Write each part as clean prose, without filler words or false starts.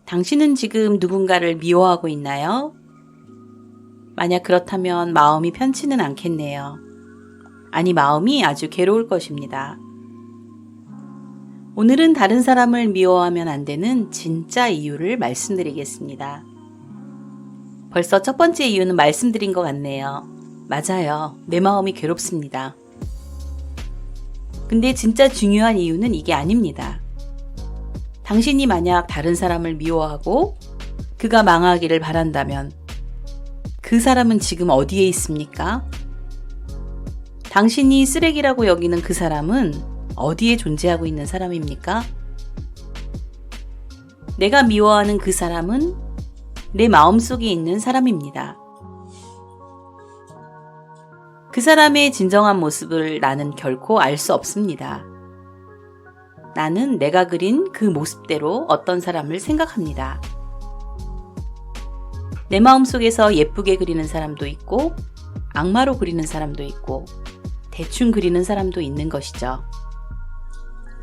당신은 지금 누군가를 미워하고 있나요? 만약 그렇다면 마음이 편치는 않겠네요. 아니, 마음이 아주 괴로울 것입니다. 오늘은 다른 사람을 미워하면 안 되는 진짜 이유를 말씀드리겠습니다. 벌써 첫 번째 이유는 말씀드린 것 같네요. 맞아요. 내 마음이 괴롭습니다. 근데 진짜 중요한 이유는 이게 아닙니다. 당신이 만약 다른 사람을 미워하고 그가 망하기를 바란다면 그 사람은 지금 어디에 있습니까? 당신이 쓰레기라고 여기는 그 사람은 어디에 존재하고 있는 사람입니까? 내가 미워하는 그 사람은 내 마음속에 있는 사람입니다. 그 사람의 진정한 모습을 나는 결코 알 수 없습니다. 나는 내가 그린 그 모습대로 어떤 사람을 생각합니다. 내 마음속에서 예쁘게 그리는 사람도 있고 악마로 그리는 사람도 있고 대충 그리는 사람도 있는 것이죠.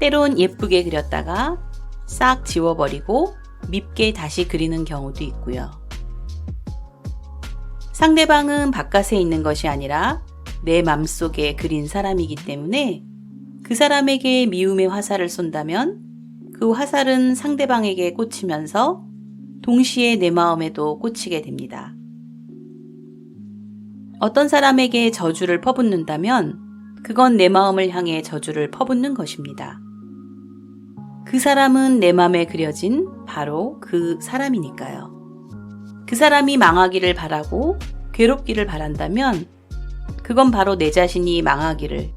때론 예쁘게 그렸다가 싹 지워버리고 밉게 다시 그리는 경우도 있고요. 상대방은 바깥에 있는 것이 아니라 내 맘속에 그린 사람이기 때문에 그 사람에게 미움의 화살을 쏜다면 그 화살은 상대방에게 꽂히면서 동시에 내 마음에도 꽂히게 됩니다. 어떤 사람에게 저주를 퍼붓는다면 그건 내 마음을 향해 저주를 퍼붓는 것입니다. 그 사람은 내 마음에 그려진 바로 그 사람이니까요. 그 사람이 망하기를 바라고 괴롭기를 바란다면 그건 바로 내 자신이 망하기를,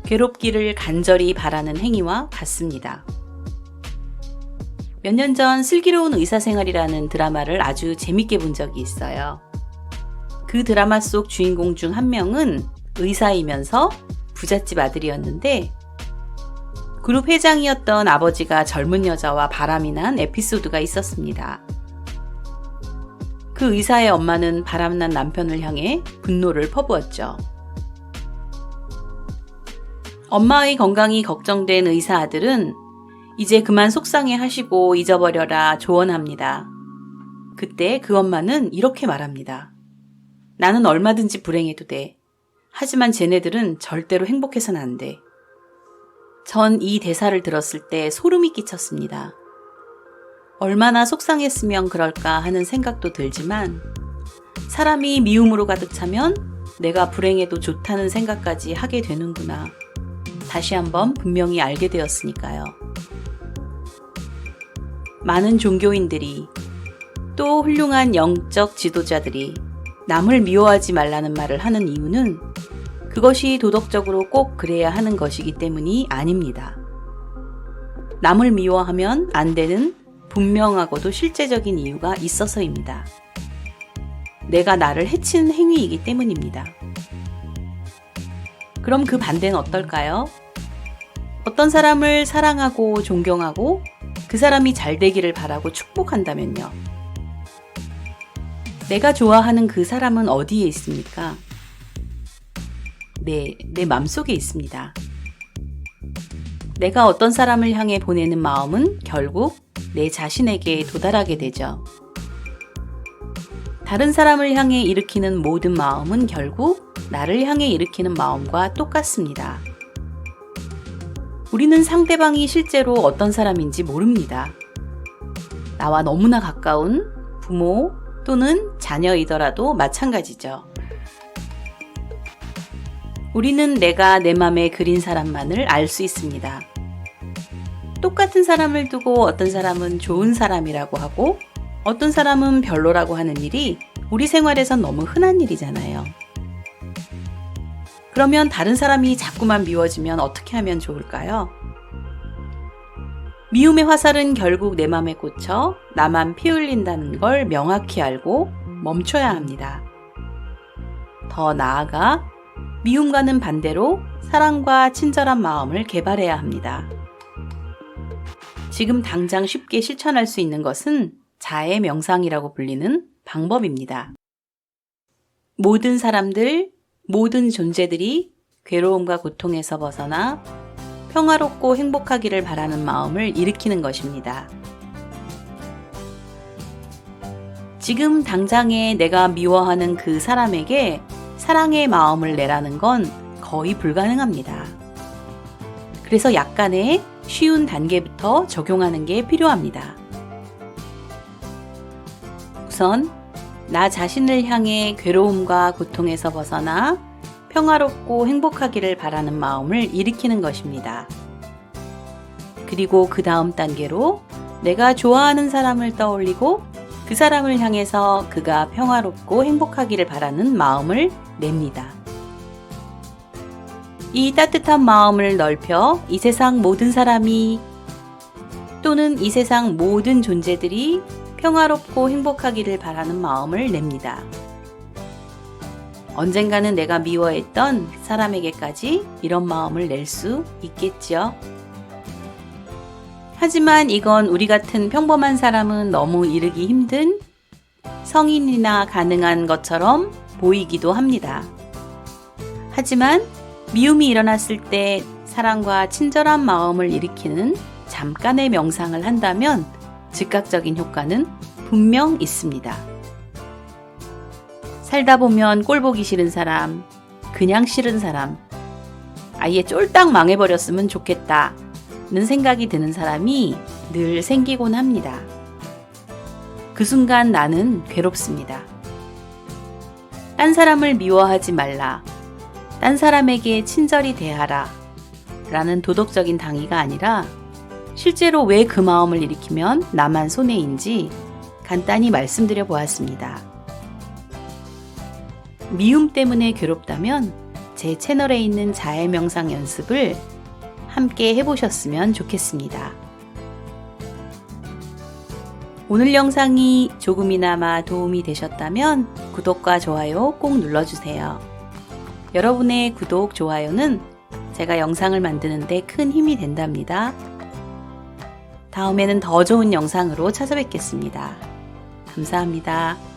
괴롭기를 간절히 바라는 행위와 같습니다. 몇 년 전 슬기로운 의사생활이라는 드라마를 아주 재밌게 본 적이 있어요. 그 드라마 속 주인공 중 한 명은 의사이면서 부잣집 아들이었는데 그룹 회장이었던 아버지가 젊은 여자와 바람이 난 에피소드가 있었습니다. 그 의사의 엄마는 바람난 남편을 향해 분노를 퍼부었죠. 엄마의 건강이 걱정된 의사 아들은 이제 그만 속상해 하시고 잊어버려라 조언합니다. 그때 그 엄마는 이렇게 말합니다. 나는 얼마든지 불행해도 돼. 하지만 쟤네들은 절대로 행복해서는 안 돼. 전 이 대사를 들었을 때 소름이 끼쳤습니다. 얼마나 속상했으면 그럴까 하는 생각도 들지만 사람이 미움으로 가득 차면 내가 불행해도 좋다는 생각까지 하게 되는구나. 다시 한번 분명히 알게 되었으니까요. 많은 종교인들이 또 훌륭한 영적 지도자들이 남을 미워하지 말라는 말을 하는 이유는 그것이 도덕적으로 꼭 그래야 하는 것이기 때문이 아닙니다. 남을 미워하면 안 되는 분명하고도 실제적인 이유가 있어서입니다. 내가 나를 해치는 행위이기 때문입니다. 그럼 그 반대는 어떨까요? 어떤 사람을 사랑하고 존경하고 그 사람이 잘 되기를 바라고 축복한다면요. 내가 좋아하는 그 사람은 어디에 있습니까? 내 맘속에 있습니다. 내가 어떤 사람을 향해 보내는 마음은 결국 내 자신에게 도달하게 되죠. 다른 사람을 향해 일으키는 모든 마음은 결국 나를 향해 일으키는 마음과 똑같습니다. 우리는 상대방이 실제로 어떤 사람인지 모릅니다. 나와 너무나 가까운 부모 또는 자녀이더라도 마찬가지죠. 우리는 내가 내 맘에 그린 사람만을 알 수 있습니다. 똑같은 사람을 두고 어떤 사람은 좋은 사람이라고 하고 어떤 사람은 별로라고 하는 일이 우리 생활에선 너무 흔한 일이잖아요. 그러면 다른 사람이 자꾸만 미워지면 어떻게 하면 좋을까요? 미움의 화살은 결국 내 맘에 꽂혀 나만 피 흘린다는 걸 명확히 알고 멈춰야 합니다. 더 나아가 미움과는 반대로 사랑과 친절한 마음을 개발해야 합니다. 지금 당장 쉽게 실천할 수 있는 것은 자해 명상이라고 불리는 방법입니다. 모든 사람들, 모든 존재들이 괴로움과 고통에서 벗어나 평화롭고 행복하기를 바라는 마음을 일으키는 것입니다. 지금 당장에 내가 미워하는 그 사람에게 사랑의 마음을 내라는 건 거의 불가능합니다. 그래서 약간의 쉬운 단계부터 적용하는 게 필요합니다. 우선 나 자신을 향해 괴로움과 고통에서 벗어나 평화롭고 행복하기를 바라는 마음을 일으키는 것입니다. 그리고 그 다음 단계로 내가 좋아하는 사람을 떠올리고 그 사람을 향해서 그가 평화롭고 행복하기를 바라는 마음을 냅니다. 이 따뜻한 마음을 넓혀 이 세상 모든 사람이 또는 이 세상 모든 존재들이 평화롭고 행복하기를 바라는 마음을 냅니다. 언젠가는 내가 미워했던 사람에게까지 이런 마음을 낼 수 있겠죠. 하지만 이건 우리 같은 평범한 사람은 너무 이루기 힘든 성인이나 가능한 것처럼 보이기도 합니다. 하지만 미움이 일어났을 때 사랑과 친절한 마음을 일으키는 잠깐의 명상을 한다면 즉각적인 효과는 분명 있습니다. 살다 보면 꼴보기 싫은 사람, 그냥 싫은 사람, 아예 쫄딱 망해버렸으면 좋겠다는 생각이 드는 사람이 늘 생기곤 합니다. 그 순간 나는 괴롭습니다. 딴 사람을 미워하지 말라, 딴 사람에게 친절히 대하라 라는 도덕적인 당위가 아니라 실제로 왜 그 마음을 일으키면 나만 손해인지 간단히 말씀드려 보았습니다. 미움 때문에 괴롭다면 제 채널에 있는 자해 명상 연습을 함께 해보셨으면 좋겠습니다. 오늘 영상이 조금이나마 도움이 되셨다면 구독과 좋아요 꼭 눌러주세요. 여러분의 구독, 좋아요는 제가 영상을 만드는 데 큰 힘이 된답니다. 다음에는 더 좋은 영상으로 찾아뵙겠습니다. 감사합니다.